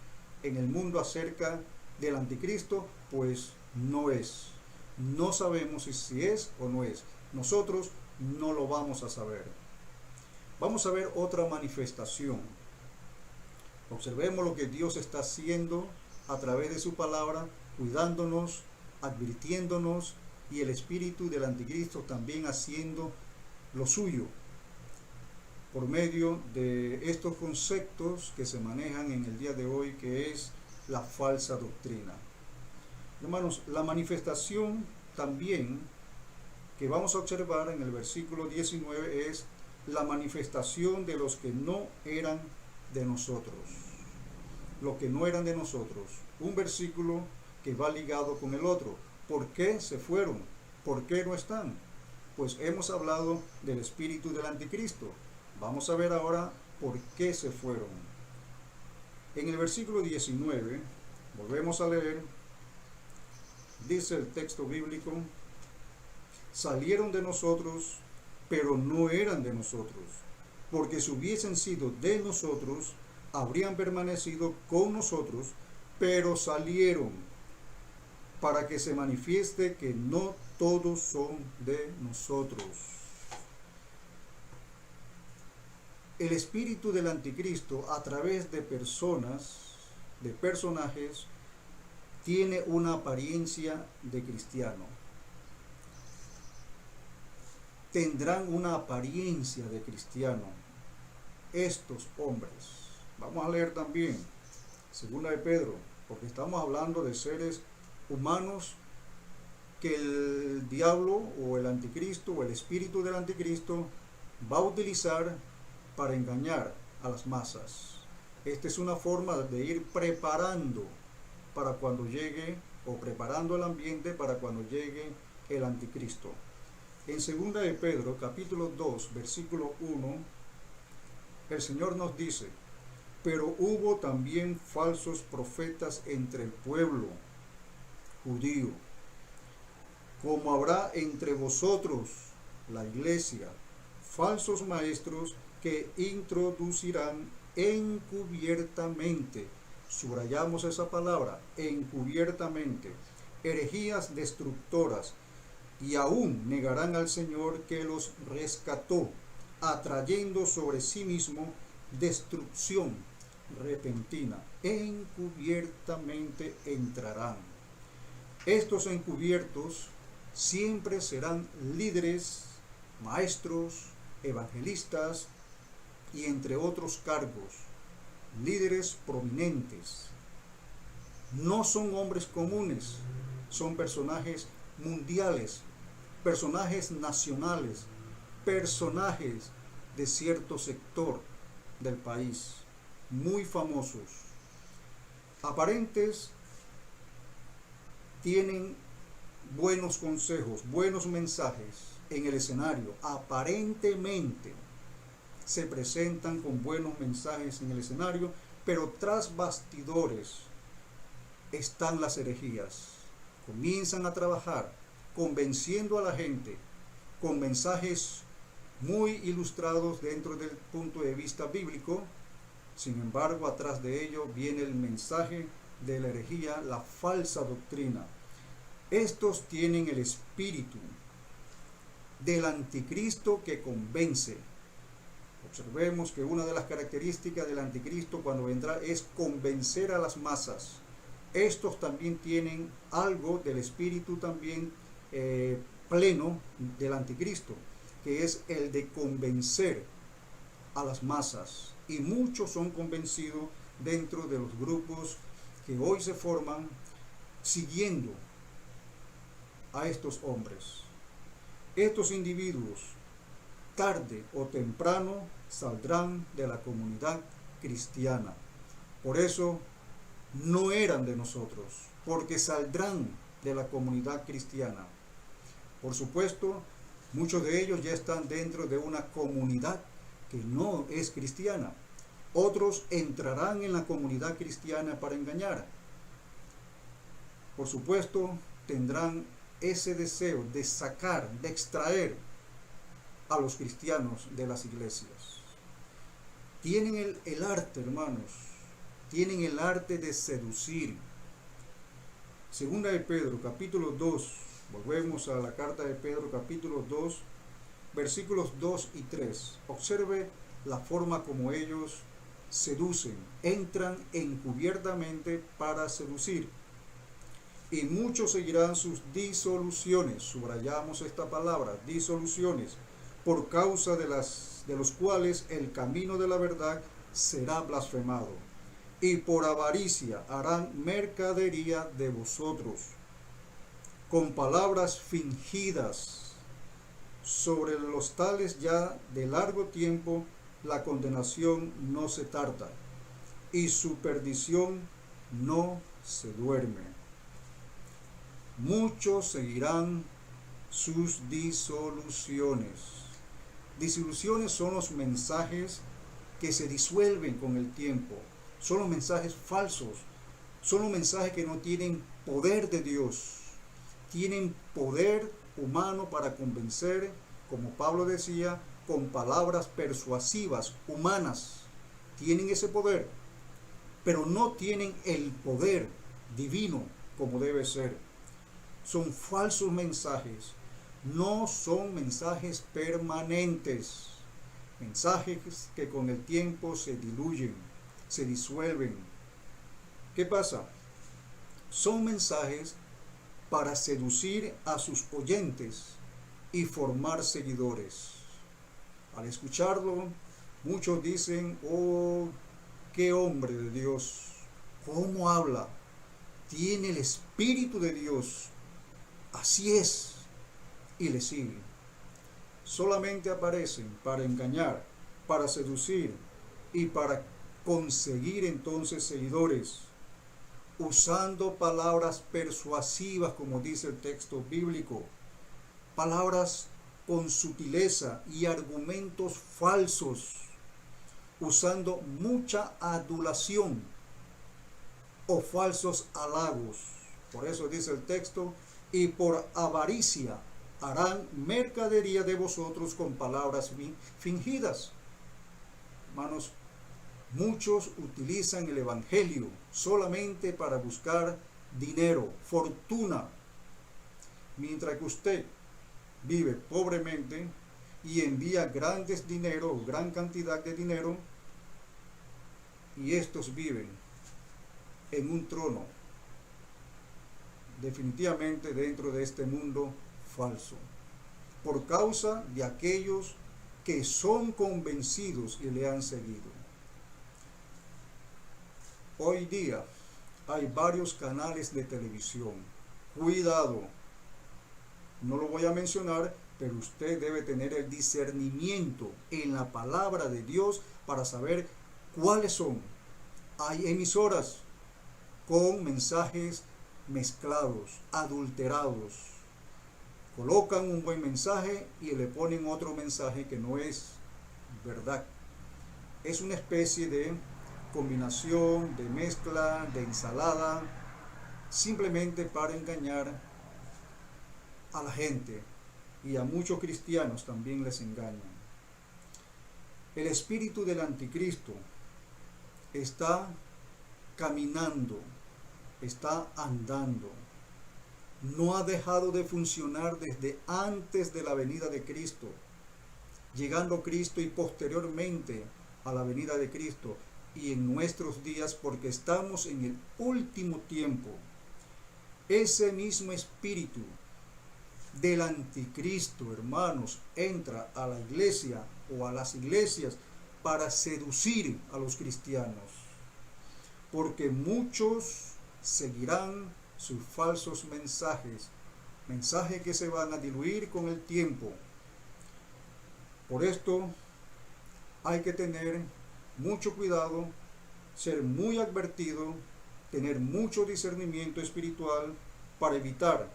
en el mundo acerca del anticristo, pues no es. No sabemos si es o no es. Nosotros no lo vamos a saber. Vamos a ver otra manifestación. Observemos lo que Dios está haciendo a través de su palabra, cuidándonos, advirtiéndonos, y el espíritu del anticristo también haciendo lo suyo por medio de estos conceptos que se manejan en el día de hoy, que es la falsa doctrina. Hermanos, la manifestación también que vamos a observar en el versículo 19 es la manifestación de los que no eran de nosotros. Los que no eran de nosotros. Un versículo que va ligado con el otro. ¿Por qué se fueron? ¿Por qué no están? Pues hemos hablado del espíritu del anticristo. Vamos a ver ahora por qué se fueron. En el versículo 19, volvemos a leer, dice el texto bíblico: salieron de nosotros, pero no eran de nosotros, porque si hubiesen sido de nosotros, habrían permanecido con nosotros, pero salieron para que se manifieste que no todos son de nosotros. El espíritu del anticristo, a través de personas, de personajes, tiene una apariencia de cristiano. Tendrán una apariencia de cristiano estos hombres. Vamos a leer también Segunda de Pedro, porque estamos hablando de seres humanos que el diablo o el anticristo o el espíritu del anticristo va a utilizar para engañar a las masas. Esta es una forma de ir preparando para cuando llegue, o preparando el ambiente para cuando llegue el anticristo. En Segunda de Pedro, capítulo 2, versículo 1, el Señor nos dice: pero hubo también falsos profetas entre el pueblo judío, como habrá entre vosotros, la iglesia, falsos maestros que introducirán encubiertamente, subrayamos esa palabra, encubiertamente, herejías destructoras, y aún negarán al Señor que los rescató, atrayendo sobre sí mismo destrucción repentina. Encubiertamente entrarán. Estos encubiertos siempre serán líderes, maestros, evangelistas y entre otros cargos, líderes prominentes. No son hombres comunes, son personajes mundiales, personajes nacionales, personajes de cierto sector del país, muy famosos. Aparentes, tienen buenos consejos, buenos mensajes en el escenario. Aparentemente se presentan con buenos mensajes en el escenario, pero tras bastidores están las herejías. Comienzan a trabajar convenciendo a la gente con mensajes muy ilustrados dentro del punto de vista bíblico. Sin embargo, atrás de ello viene el mensaje de la herejía, la falsa doctrina. Estos tienen el espíritu del anticristo que convence. Observemos que una de las características del anticristo cuando vendrá es convencer a las masas. Estos también tienen algo del espíritu también pleno del anticristo, que es el de convencer a las masas. Y muchos son convencidos dentro de los grupos que hoy se forman siguiendo a estos hombres. Estos individuos, tarde o temprano, saldrán de la comunidad cristiana. Por eso no eran de nosotros, porque saldrán de la comunidad cristiana. Por supuesto, muchos de ellos ya están dentro de una comunidad que no es cristiana. Otros entrarán en la comunidad cristiana para engañar. Por supuesto, tendrán ese deseo de sacar, de extraer a los cristianos de las iglesias. Tienen el arte, hermanos, tienen el arte de seducir. Segunda de Pedro, capítulo 2, volvemos a la carta de Pedro, capítulo 2, versículos 2 y 3. Observe la forma como ellos seducen, entran encubiertamente para seducir. Y muchos seguirán sus disoluciones, subrayamos esta palabra, disoluciones, por causa de los cuales el camino de la verdad será blasfemado. Y por avaricia harán mercadería de vosotros, con palabras fingidas. Sobre los tales ya de largo tiempo la condenación no se tarda, y su perdición no se duerme. muchos seguirán sus disoluciones. Disoluciones son los mensajes que se disuelven con el tiempo, son los mensajes falsos, son los mensajes que no tienen poder de Dios, tienen poder humano para convencer, como Pablo decía, con palabras persuasivas, humanas. Tienen ese poder, pero no tienen el poder divino como debe ser. Son falsos mensajes, no son mensajes permanentes, mensajes que con el tiempo se diluyen, se disuelven. ¿Qué pasa? Son mensajes para seducir a sus oyentes y formar seguidores. Al escucharlo, muchos dicen: oh, qué hombre de Dios, cómo habla, tiene el Espíritu de Dios, así es, y le siguen. Solamente aparecen para engañar, para seducir y para conseguir entonces seguidores, usando palabras persuasivas, como dice el texto bíblico, palabras con sutileza y argumentos falsos, usando mucha adulación o falsos halagos. Por eso dice el texto: y por avaricia harán mercadería de vosotros con palabras fingidas. Hermanos, muchos utilizan el evangelio solamente para buscar dinero, fortuna, mientras que usted vive pobremente y envía grandes dinero, gran cantidad de dinero, y estos viven en un trono, definitivamente dentro de este mundo falso, por causa de aquellos que son convencidos y le han seguido. Hoy día hay varios canales de televisión. Cuidado, no lo voy a mencionar, pero usted debe tener el discernimiento en la palabra de Dios para saber cuáles son. Hay emisoras con mensajes mezclados, adulterados. Colocan un buen mensaje y le ponen otro mensaje que no es verdad. Es una especie de combinación, de mezcla, de ensalada, simplemente para engañar a la gente, y a muchos cristianos también les engañan. El espíritu del anticristo está caminando, está andando, no ha dejado de funcionar desde antes de la venida de Cristo, llegando Cristo y posteriormente a la venida de Cristo, y en nuestros días, porque estamos en el último tiempo. Ese mismo espíritu del anticristo, hermanos, entra a la iglesia o a las iglesias para seducir a los cristianos, porque muchos seguirán sus falsos mensajes, mensajes que se van a diluir con el tiempo. Por esto hay que tener mucho cuidado, ser muy advertido, tener mucho discernimiento espiritual para evitar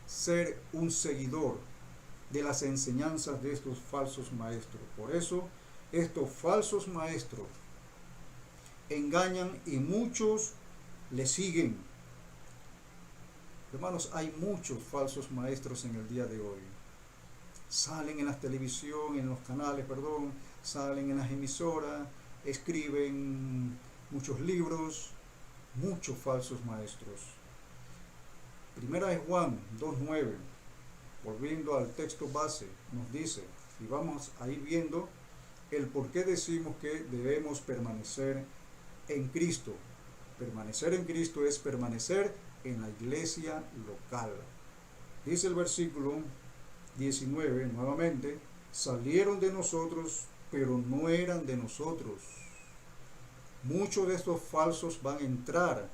ser un seguidor de las enseñanzas de estos falsos maestros. Por eso estos falsos maestros engañan y muchos le siguen. Hermanos, hay muchos falsos maestros en el día de hoy. Salen en la televisión, en los canales, salen en las emisoras, escriben muchos libros, muchos falsos maestros. Primera de Juan 2:9, volviendo al texto base, nos dice, y vamos a ir viendo el por qué decimos que debemos permanecer en Cristo. Permanecer en Cristo es permanecer en la iglesia local. Dice el versículo 19 nuevamente: salieron de nosotros, pero no eran de nosotros. Muchos de estos falsos van a entrar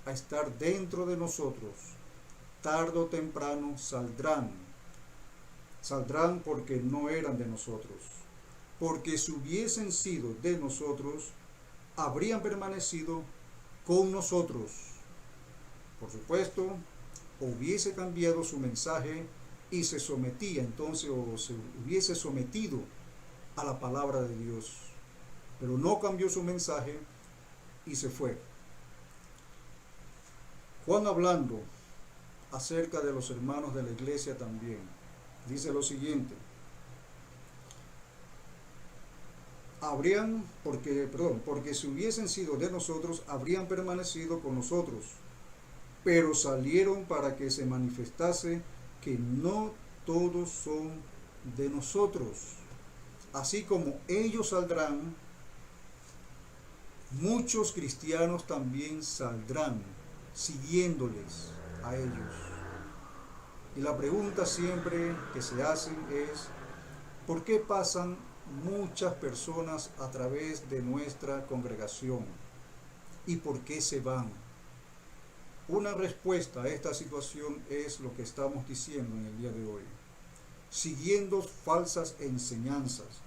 a estar dentro de nosotros. Tarde o temprano saldrán. Saldrán porque no eran de nosotros. Porque si hubiesen sido de nosotros, habrían permanecido con nosotros. Por supuesto, hubiese cambiado su mensaje y se sometía entonces o se hubiese sometido a la palabra de Dios. Pero no cambió su mensaje y se fue. Juan, hablando acerca de los hermanos de la iglesia también, dice lo siguiente: porque si hubiesen sido de nosotros, habrían permanecido con nosotros, pero salieron para que se manifestase que no todos son de nosotros. Así como ellos saldrán, muchos cristianos también saldrán siguiéndoles a ellos. Y la pregunta siempre que se hacen es: ¿por qué pasan muchas personas a través de nuestra congregación? ¿Y por qué se van? Una respuesta a esta situación es lo que estamos diciendo en el día de hoy: siguiendo falsas enseñanzas,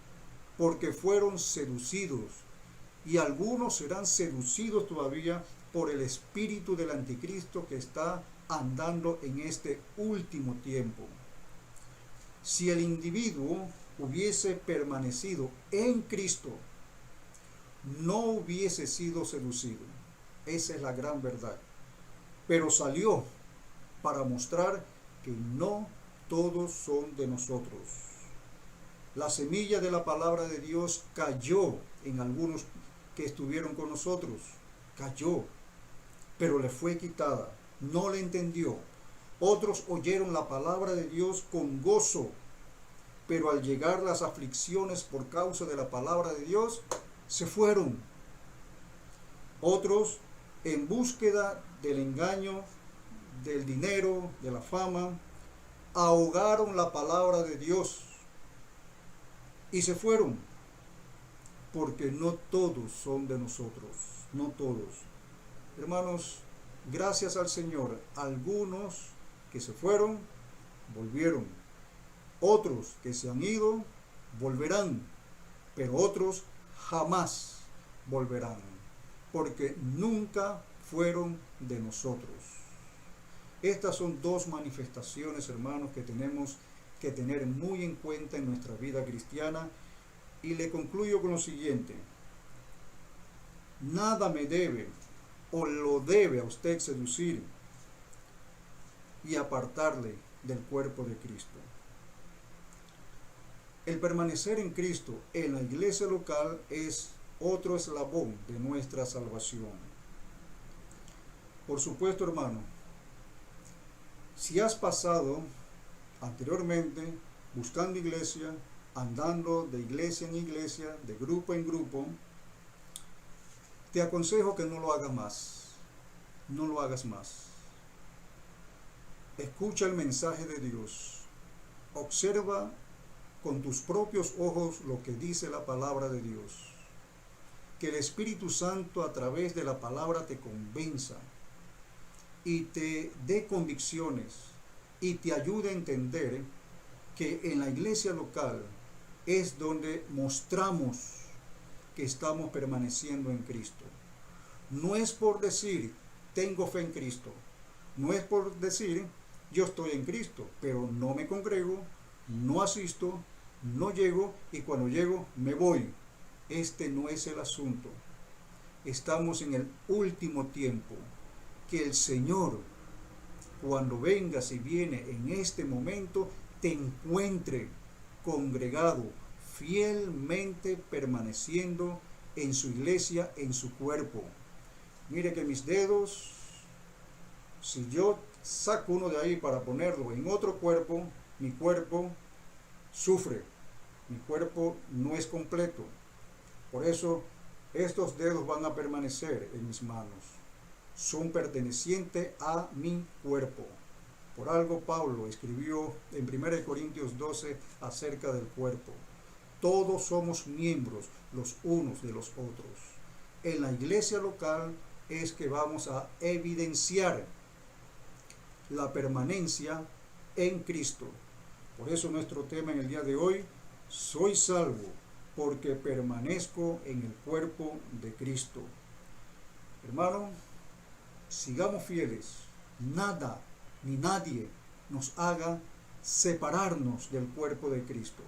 porque fueron seducidos, y algunos serán seducidos todavía por el espíritu del anticristo que está andando en este último tiempo. Si el individuo hubiese permanecido en Cristo, no hubiese sido seducido. Esa es la gran verdad. Pero salió para mostrar que no todos son de nosotros. La semilla de la palabra de Dios cayó en algunos que estuvieron con nosotros. Cayó, pero le fue quitada. No le entendió. Otros oyeron la palabra de Dios con gozo, pero al llegar las aflicciones por causa de la palabra de Dios, se fueron. Otros, en búsqueda del engaño, del dinero, de la fama, ahogaron la palabra de Dios y se fueron, porque no todos son de nosotros, no todos. Hermanos, gracias al Señor, algunos que se fueron, volvieron. Otros que se han ido, volverán, pero otros jamás volverán, porque nunca fueron de nosotros. Estas son dos manifestaciones, hermanos, que tenemos que tener muy en cuenta en nuestra vida cristiana. Y le concluyo con lo siguiente: nada me debe o lo debe a usted seducir y apartarle del cuerpo de Cristo. El permanecer en Cristo en la iglesia local es otro eslabón de nuestra salvación. Por supuesto, hermano, si has pasado anteriormente buscando iglesia, andando de iglesia en iglesia, de grupo en grupo, te aconsejo que no lo hagas más. No lo hagas más. Escucha el mensaje de Dios. Observa con tus propios ojos lo que dice la palabra de Dios. Que el Espíritu Santo a través de la palabra te convenza y te dé convicciones y te ayude a entender que en la iglesia local es donde mostramos que estamos permaneciendo en Cristo. No es por decir tengo fe en Cristo, no es por decir yo estoy en Cristo, pero no me congrego, no asisto, no llego y cuando llego me voy. Este no es el asunto. Estamos en el último tiempo. Que el Señor, cuando venga, si viene en este momento, te encuentre congregado, fielmente permaneciendo en su iglesia, en su cuerpo. Mire que mis dedos, si yo saco uno de ahí para ponerlo en otro cuerpo, mi cuerpo sufre, mi cuerpo no es completo. Por eso estos dedos van a permanecer en mis manos. Son pertenecientes a mi cuerpo. Por algo Pablo escribió en 1 Corintios 12 acerca del cuerpo. Todos somos miembros los unos de los otros. En la iglesia local es que vamos a evidenciar la permanencia en Cristo. Por eso nuestro tema en el día de hoy: soy salvo porque permanezco en el cuerpo de Cristo. Hermano, sigamos fieles. Nada ni nadie nos haga separarnos del cuerpo de Cristo,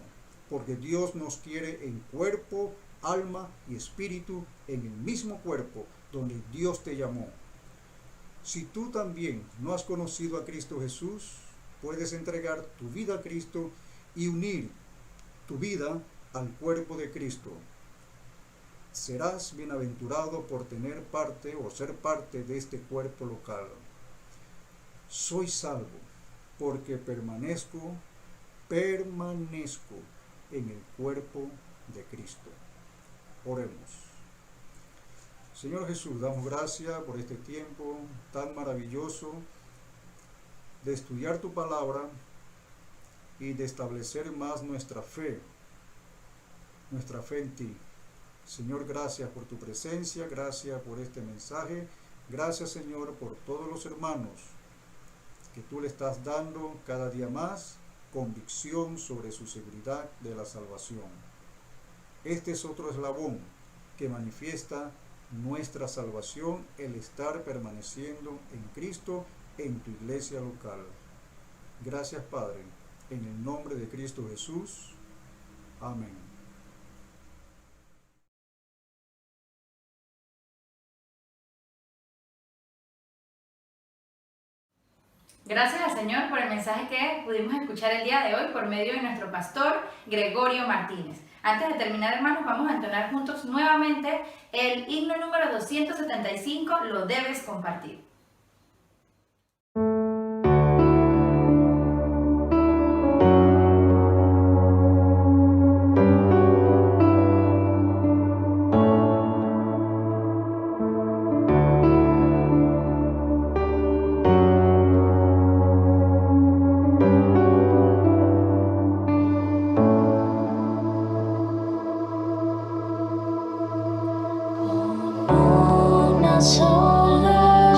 porque Dios nos quiere en cuerpo, alma y espíritu, en el mismo cuerpo donde Dios te llamó. Si tú también no has conocido a Cristo Jesús, puedes entregar tu vida a Cristo y unir tu vida al cuerpo de Cristo. Serás bienaventurado por tener parte o ser parte de este cuerpo local. Soy salvo porque permanezco en el cuerpo de Cristo. Oremos. Señor Jesús, damos gracias por este tiempo tan maravilloso de estudiar tu palabra y de establecer más nuestra fe en ti. Señor, gracias por tu presencia, gracias por este mensaje, gracias Señor por todos los hermanos que tú le estás dando cada día más convicción sobre su seguridad de la salvación. Este es otro eslabón que manifiesta nuestra salvación, el estar permaneciendo en Cristo en tu iglesia local. Gracias Padre, en el nombre de Cristo Jesús. Amén. Gracias al Señor por el mensaje que pudimos escuchar el día de hoy por medio de nuestro pastor Gregorio Martínez. Antes de terminar, hermanos, vamos a entonar juntos nuevamente el himno número 275, Lo debes compartir. Una sola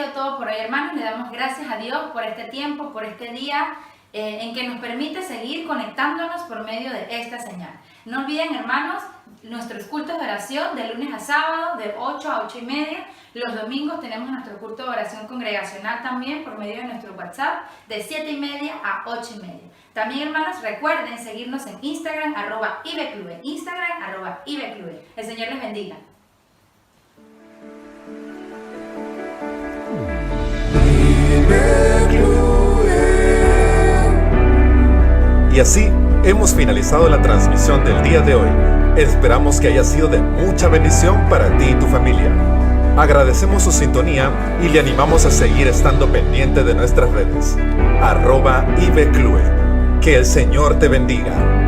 sido todo por hoy, hermanos. Le damos gracias a Dios por este tiempo, por este día en que nos permite seguir conectándonos por medio de esta señal. No olviden, hermanos, nuestros cultos de oración de lunes a sábado, de 8 a 8 y media. Los domingos tenemos nuestro culto de oración congregacional también por medio de nuestro WhatsApp, de 7 y media a 8 y media. También, hermanos, recuerden seguirnos en Instagram, @ibeclube. Instagram, @ibeclube. El Señor les bendiga. Y así hemos finalizado la transmisión del día de hoy. Esperamos que haya sido de mucha bendición para ti y tu familia. Agradecemos su sintonía y le animamos a seguir estando pendiente de nuestras redes. @ibeclube. Que el Señor te bendiga.